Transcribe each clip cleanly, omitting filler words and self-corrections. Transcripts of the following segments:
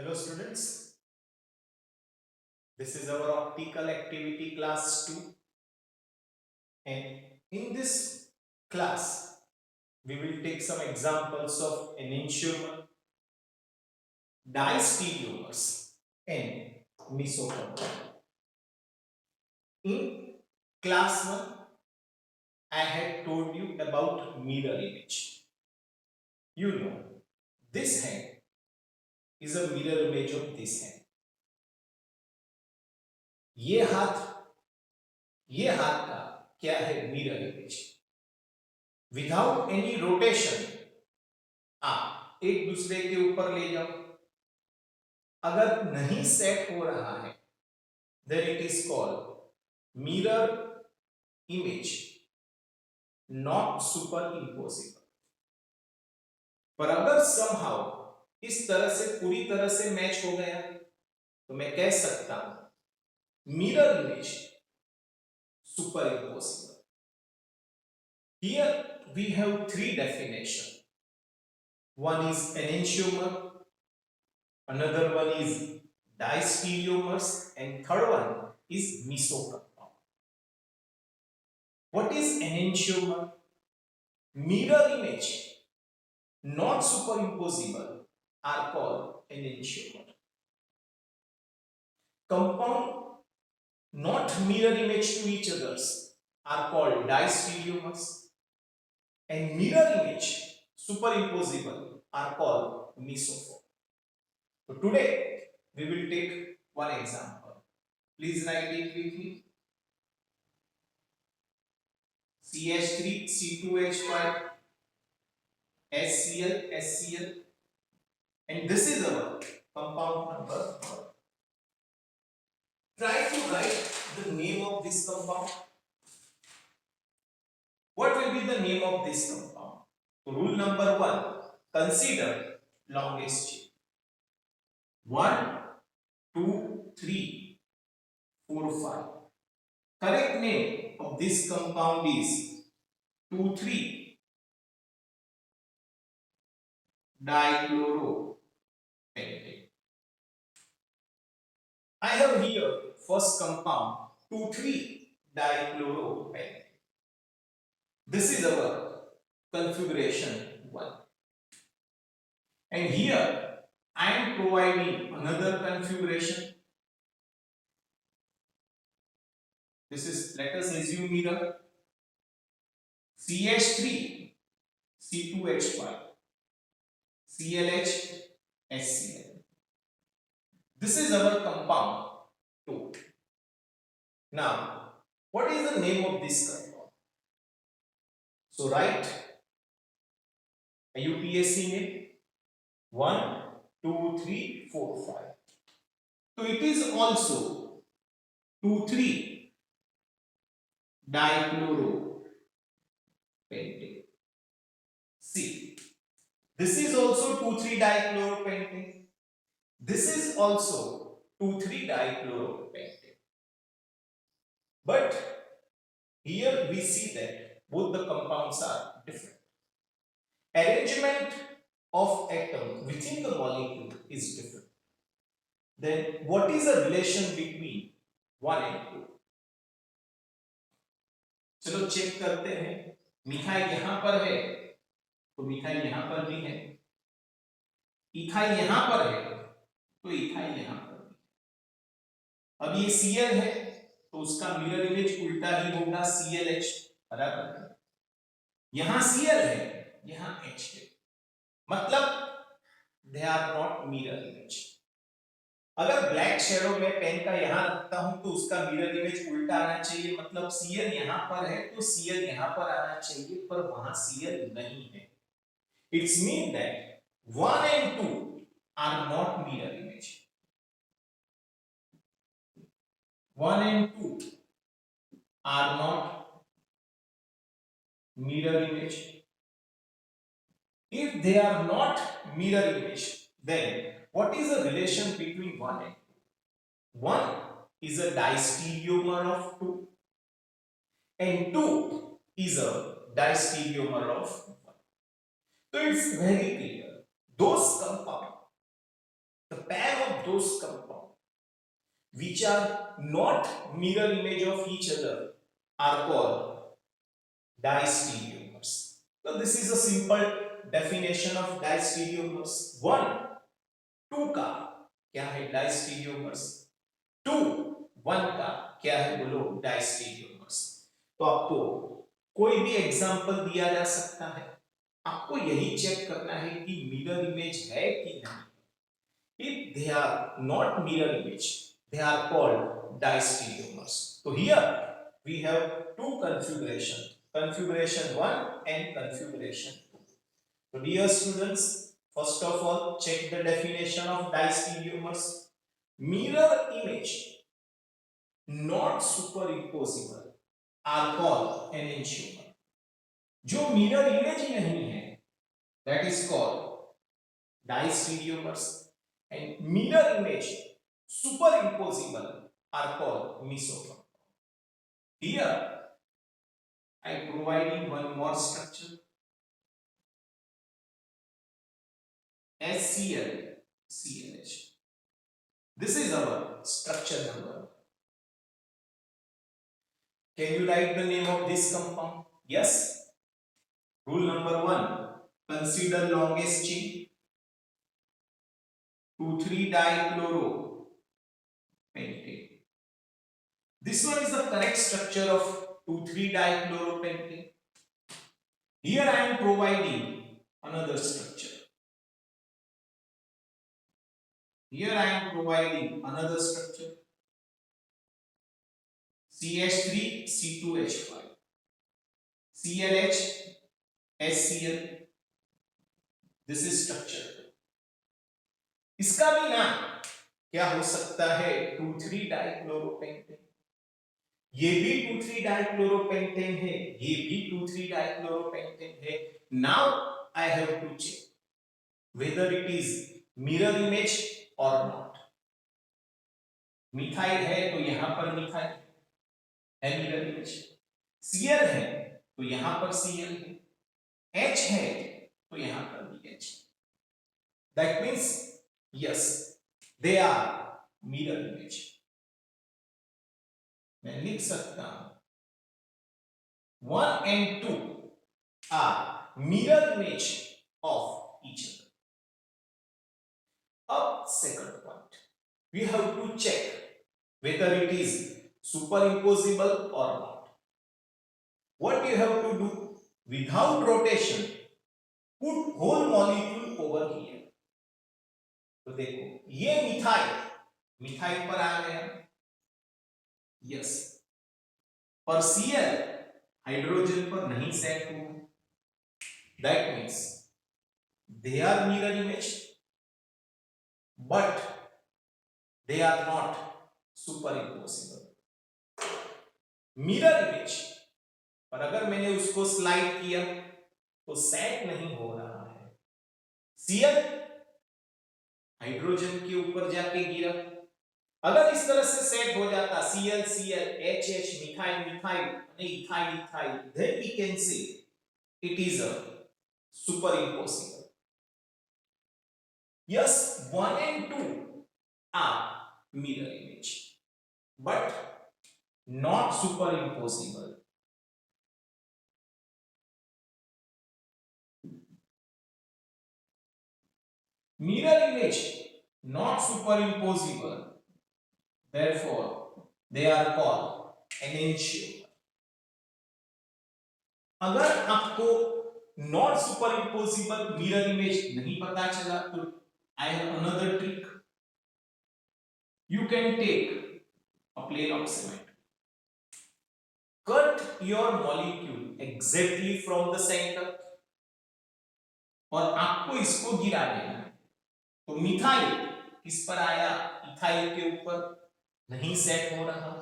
Hello students, this is our optical activity class 2 and in this class we will take some examples of enantiomer, diastereomers and mesochondria. In class 1 I had told you about mirror image. You know this hand is a mirror image of this hand. ये हाथ का क्या है mirror image without any rotation आप एक दूसरे के ऊपर ले जाओ अगर नहीं सेट हो रहा है then it is called mirror image not superimposable पर अगर समहाउ इस तरह से पूरी तरह से मैच हो गया तो मैं कह सकता हूं mirror image super impossible. Here we have three definitions. One is enantiomer, another one is diastereomers, and third one is mesocompound. What is enantiomer? Mirror image, not superimposable, are called enantiomer. Compound not mirror image to each others are called diastereomers, and mirror image superimposable are called mesoform. So today we will take one example. Please write it with me. CH3 C2H5 HCl HCl, and this is our compound number 1. Try to write the name of this compound. What will be the name of this compound? So rule number 1, consider longest chain. 1 2 3 4 5. Correct name of this compound is 2,3 dichloropentane. I have here first compound 2,3 dichloropentane. This is our configuration 1. And here I am providing another configuration. This is, let us assume mirror. CH3 C2H5 ClH HCl. This is our compound 2. Now, what is the name of this compound? So write IUPAC name 1 2 3 4 5. So it is also 2,3 dichloropentane. See, this is also 2,3 dichloropentane. This is also 2,3 dichloropentane. But here we see that both the compounds are different. Arrangement of atom within the molecule is different. Then what is the relation between 1 and 2? चलो check करते हैं. Methyl यहां पर है तो methyl यहां पर भी है, इथाइल यहां पर है तो इथाइल यहां पर भी है. अब ये Cl है तो उसका मिरर इमेज उल्टा ही होगा ClH, बराबर है. यहां Cl है यहां H है, मतलब they are not mirror image. अगर ब्लैक शेडो में पेन का यहां रखता हूं तो उसका मिरर इमेज उल्टा आना चाहिए, मतलब Cl यहां पर है तो Cl यहां पर आना चाहिए, पर वहां Cl नहीं है. It's mean that 1 and 2 are not mirror image. 1 and 2 are not mirror image. If they are not mirror image, then what is the relation between 1 and 2? 1 is a diastereomer of 2 and 2 is a diastereomer of 1. So it's very clear. Those compounds, the pair those compounds which are not mirror image of each other are called distereomers. So this is a simple definition of distereomers. One, two का क्या है डाइस्टीरियोमर्स, to one का क्या है बोलो डाइस्टीरियोमर्स। तो आपको कोई भी एग्जांपल दिया जा सकता है, आपको यही चेक करना है कि मिरर इमेज है कि नहीं। If they are not mirror image, they are called distereomers. So here we have two configurations, configuration 1 and configuration 2. So dear students, first of all check the definition of distereomers. Mirror image not superimposable are called enantiomer. जो mirror image ही नहीं है that is called distereomers, and mirror image superimposable are called mesomers. Here I am providing one more structure, HCl ClH. This is our structure number. Can you write the name of this compound? Yes. Rule number 1, consider longest chain, 2,3-dichloro-pentane. This one is the correct structure of 2,3-dichloro-pentane. Here I am providing another structure. Here I am providing another structure, CH3, C2H5, ClH, HCl. This is structure. इसका भी नाम क्या हो सकता है, 2,3-डाइक्लोरोपेंटेन। ये भी 2,3-डाइक्लोरोपेंटेन है, ये भी 2,3-डाइक्लोरोपेंटेन है। Now I have to check whether it is mirror image or not. Methyl है तो यहां पर मिथाइल है mirror image, Cl है तो यहां पर Cl है, H है तो यहां पर भी H। That means yes, they are mirror image। मैं लिख सकता हूं 1 and 2 are mirror image of each other. Up second point, we have to check whether it is superimposable or not. What you have to do, without rotation put whole molecule over here. तो देखो ये methyl, methyl पर आ गया, yes, पर Cl hydrogen पर नहीं set हुआ। That means they are mirror image but they are not superimposable. Mirror image पर अगर मैंने उसको स्लाइड किया तो सेट नहीं हो रहा है, Cl हाइड्रोजन के ऊपर जाके गिरा। अगर इस तरह से सेट हो जाता Cl Cl H H methyl methyl ethyl ethyl, then we can say it is a superimposable. Yes, 1 and 2 are mirror image but not superimposable. Mirror image not superimposable, therefore they are called enantiomer. अगर आपको not सुपरइम्पोजिबल mirror image नहीं पता चला तो I have another trick. You can take a plane of cement, cut your molecule exactly from the center और आपको इसको गिरा देना है। तो मिथाइल किस पर आया, इथाइल के ऊपर, नहीं सेट हो रहा।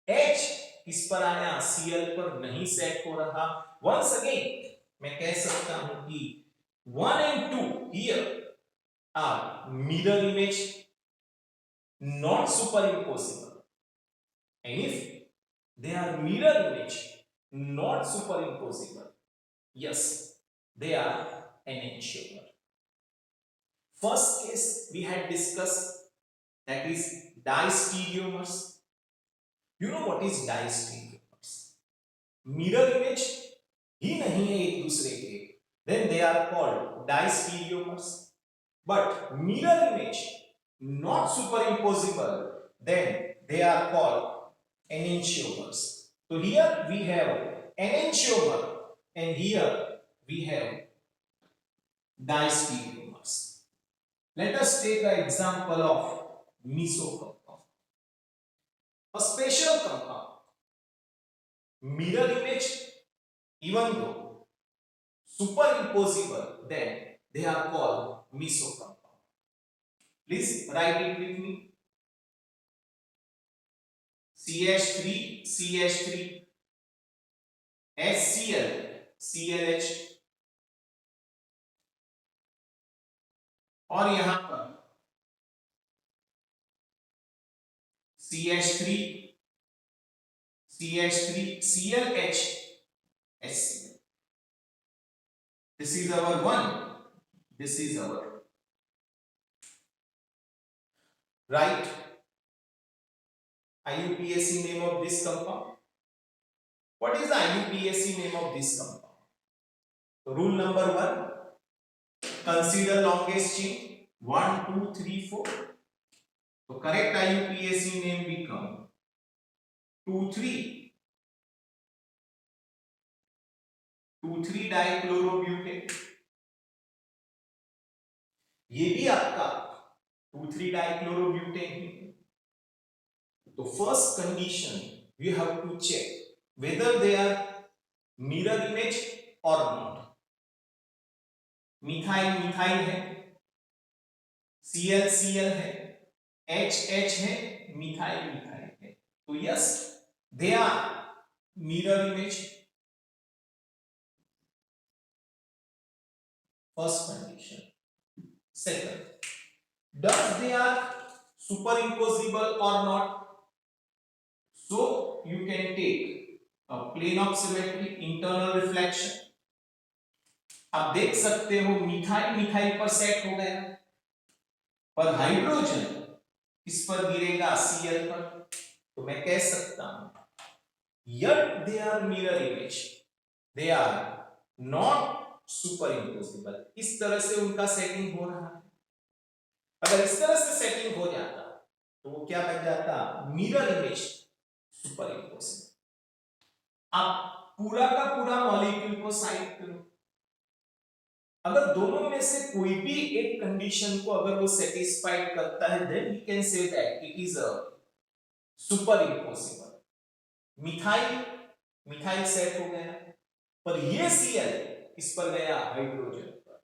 H किस पर आया, Cl पर नहीं सेट हो रहा। Once again मैं कह सकता हूं कि 1 and 2 here are mirror image not superimposable, and if they are mirror image not superimposable, yes, they are enantiomer. First case we had discussed that is distereomers. You know what is distereomers? Mirror image ही नहीं है एक दूसरे के, then they are called distereomers. But mirror image not superimposable, then they are called enantiomers. So here we have enantiomer and here we have distereomers. Let us take an example of mesocompound, a special compound. Mirror image, even though superimposable, then they are called mesocompound. Please write it with me. CH3 CH3 HCl ClH, और यहां पर CH3 CH3 ClH HCl. This is our one, this is our right. IUPAC name of this compound. What is the IUPAC name of this compound? So rule number 1, consider longest chain 1 2 3 4. So correct IUPAC name become 2 3 dichlorobutane. ये भी आपका 2 3 dichlorobutane है. तो first condition you have to check whether they are mirror image or not. Methyl methyl है, Cl Cl है, H H है, methyl methyl है. तो yes, they are mirror image. First condition. Second, does they are superimposable or not? So you can take a plane of symmetry, internal reflection. आप देख सकते हो methyl methyl पर set हो गया, पर हाइड्रोजन किस पर गिरेगा? Cl पर. तो मैं कह सकता हूं yet they are mirror image, they are not superimposable. इस तरह से उनका सेटिंग हो रहा है. अगर इस तरह से सेटिंग हो जाता तो वो क्या बन जाता? Mirror image superimposable. आप पूरा का पूरा मॉलिक्यूल को साइड करो, अगर दोनों में से कोई भी एक कंडीशन को अगर वो सेटिस्फाइड करता है, then we can say that it is a superimposable. Methyl methyl set हो गया, पर ये Cl इस पर गया हाइड्रोजन पर,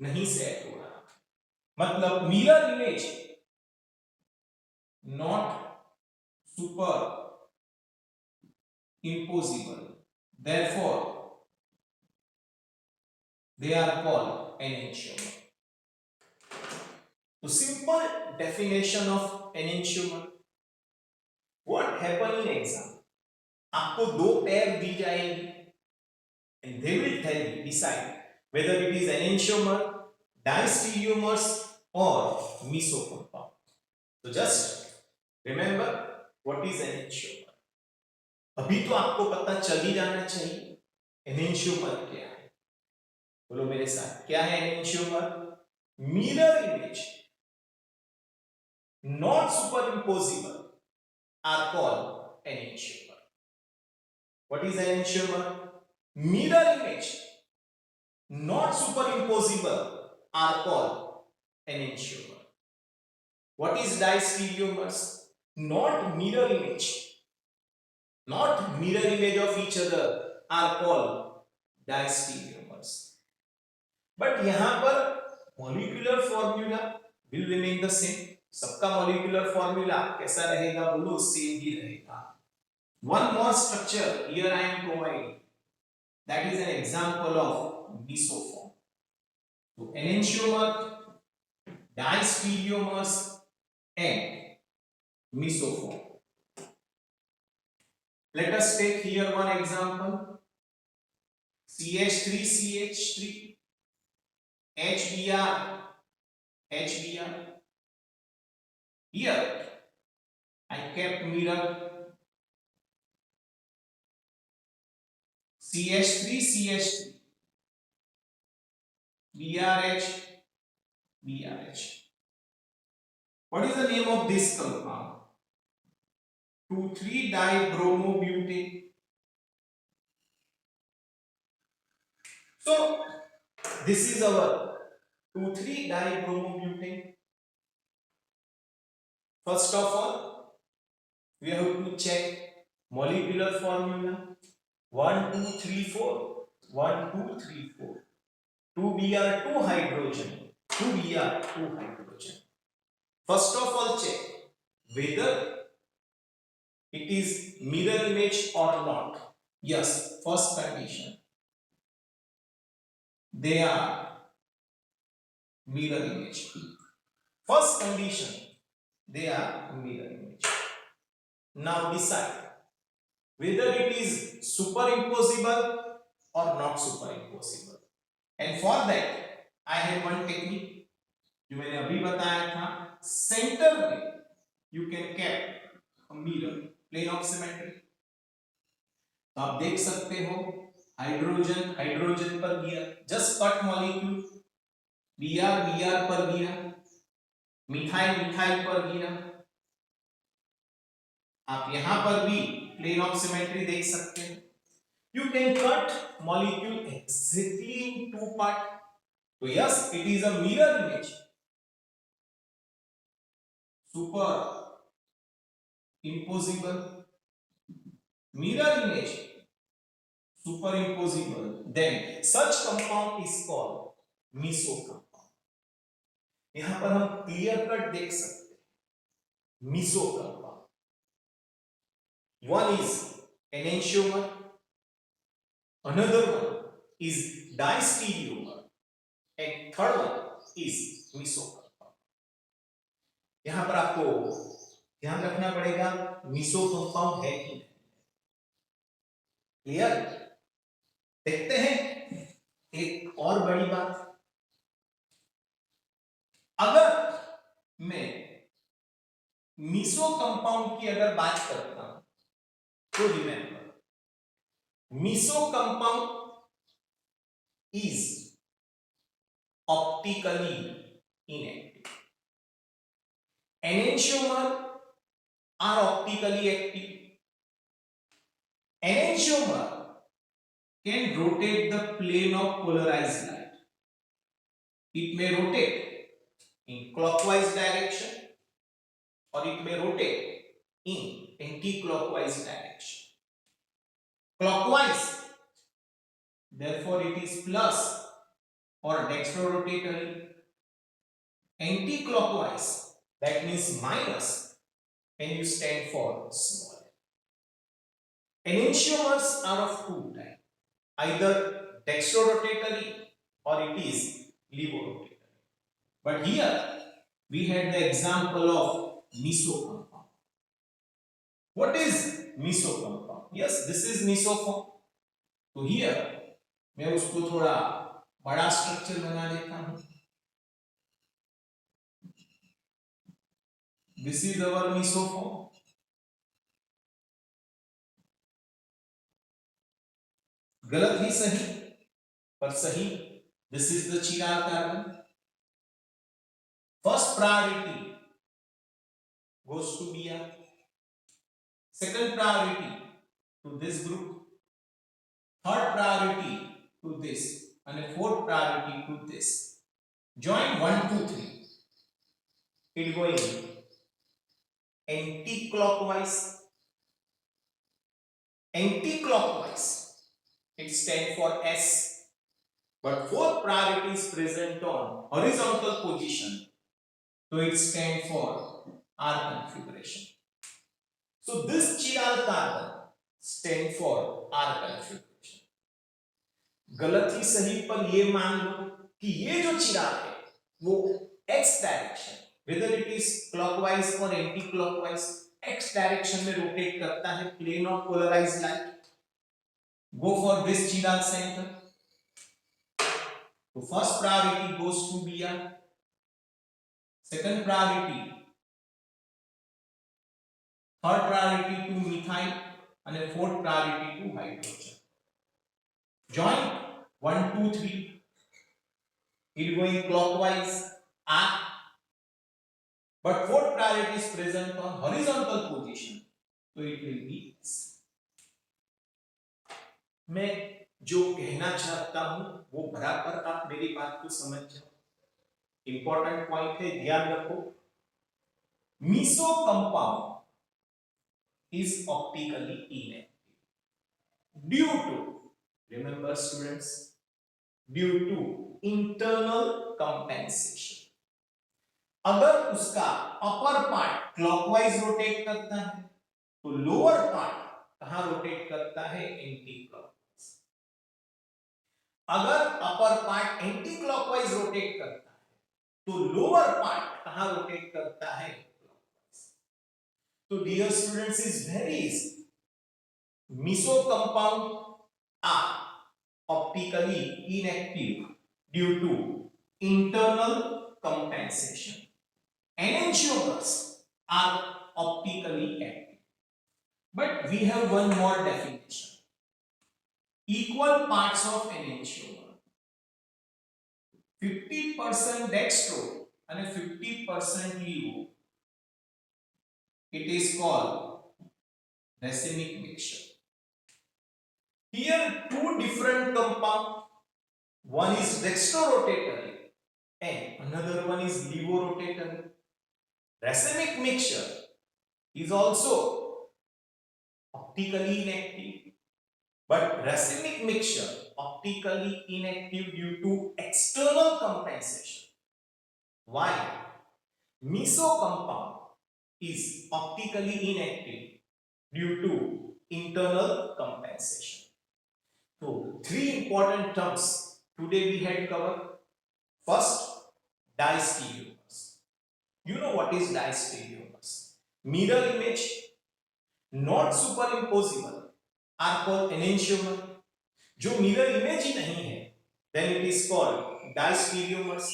नहीं सेट हो रहा. मतलब mirror image not super impossible, therefore they are called enantiomer. So simple definition of enantiomer. What happen in exam? आपको दो पेयर दी जाएगी and they will tell you, decide whether it is enantiomer, diastereomers or mesocompound. So just remember what is enantiomer. अभी तो आपको पता चल ही जाना चाहिए enantiomer क्या है. बोलो मेरे साथ, क्या है enantiomer? Mirror image not superimposable are called enantiomer. What is enantiomer? Mirror image not superimposable are called enantiomer. What is diastereomers? Not mirror image of each other are called diastereomers. But यहाँ पर molecular formula will remain the same. सबका molecular formula कैसा रहेगा? बोलो same ही रहेगा. One more structure here I am providing. That is an example of mesoform. So enantiomer, diastereomers and mesoform. Let us take here one example. CH3 CH3 HBr HBr Here I kept mirror CH3 CH3 BRH BRH. What is the name of this compound? 2,3-dibromobutane. So this is our 2,3-dibromobutane. First of all, we have to check molecular formula. 1 2 3 4 1 2 3 4 2 Br 2 hydrogen 2 Br 2 hydrogen. First of all, check whether it is mirror image or not. Yes, first condition, they are mirror image. First condition, they are mirror image. Now decide whether it is superimposable or not superimposable. And for that, I have one technique जो मैंने अभी बताया था. Centre में you can cap mirror plane of symmetry. तो आप देख सकते हो हाइड्रोजन हाइड्रोजन पर गिरा, just cut molecule. Br Br पर गिरा, मिथाइल मिथाइल पर गिरा. आप यहां पर भी प्लेन ऑफ सिमेट्री देख सकते हैं. You can cut molecule exactly in two part. तो yes, it is a mirror image. Super impossible, mirror image, superimposable, then such compound is called meso compound. यहां पर हम क्लियर कट देख सकते हैं meso compound. One is enantiomer, another one is distereomer, and third one is meso compound. यहां पर आपको ध्यान रखना पड़ेगा मीसो कंपाउंड है कि नहीं. क्लियर? देखते हैं एक और बड़ी बात. अगर मैं मीसो कंपाउंड की अगर बात करता हूं तो remember meso compound is optically inactive. Enantiomer are optically active. Enantiomer can rotate the plane of polarized light. It may rotate in clockwise direction or it may rotate in anti-clockwise direction. Clockwise, therefore it is plus or dextrorotatory. Anti-clockwise, that means minus, and you stand for small. Enantiomers are of two types, either dextrorotatory or it is levorotatory. But here we had the example of meso compound. What is meso compound? Yes, this is mesoform. तो here मैं उसको थोड़ा बड़ा structure बना देता हूं. This is our mesoform. गलत ही सही पर सही. This is the chiral carbon. First priority goes to Br. Second priority to this group. Third priority to this, and fourth priority to this. Join 1 2 3. It going anti-clockwise. Anti-clockwise, it stands for S. But fourth priority is present on horizontal position, so it stands for R configuration. So this chiral carbon stands for R configuration. गलत ही सही पर ये मान लो कि ये जो चिराग है वो X direction, whether it is clockwise or anti-clockwise, X direction में रोटेट करता है plane of polarised light. Go for this chiral center. So first priority goes to Br. Second priority third priority to methyl and fourth priority to hydrogen. Join 1 2 3, it going clockwise up, but fourth priority is present on horizontal position, so it will be S. मैं जो कहना चाहता हूं वो बराबर आप मेरी बात को समझ जाओ। इंपॉर्टेंट पॉइंट है, ध्यान रखो। Meso compound is optically inactive due to, remember students, due to internal compensation. अगर उसका अपर पार्ट क्लॉकवाइज रोटेट करता है तो लोअर पार्ट कहां रोटेट करता है? Anticlockwise. अगर upper part anticlockwise rotate करता है तो लोअर पार्ट कहां रोटेट करता है? क्लॉकवाइज। तो dear students, is very easy. Meso compound are optically inactive due to internal compensation. Enantiomers are optically active. But we have one more definition. Equal parts of enantiomer. 50% dextro and 50% levo. It is called racemic mixture. Here two different compounds. One is dextrorotatory and another one is levorotatory. Racemic mixture is also optically inactive, but racemic mixture optically inactive due to external compensation. Why? Meso compound is optically inactive due to internal compensation. So three important terms today we had covered. First, diastereomers. You know what is diastereomers? Mirror image not superimposable are called enantiomer. जो mirror image ही नहीं है, then it is called diastereomers,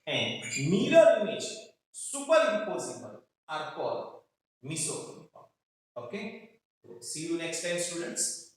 and mirror image superimposable are called mesocompound. Okay, so see you next time, students.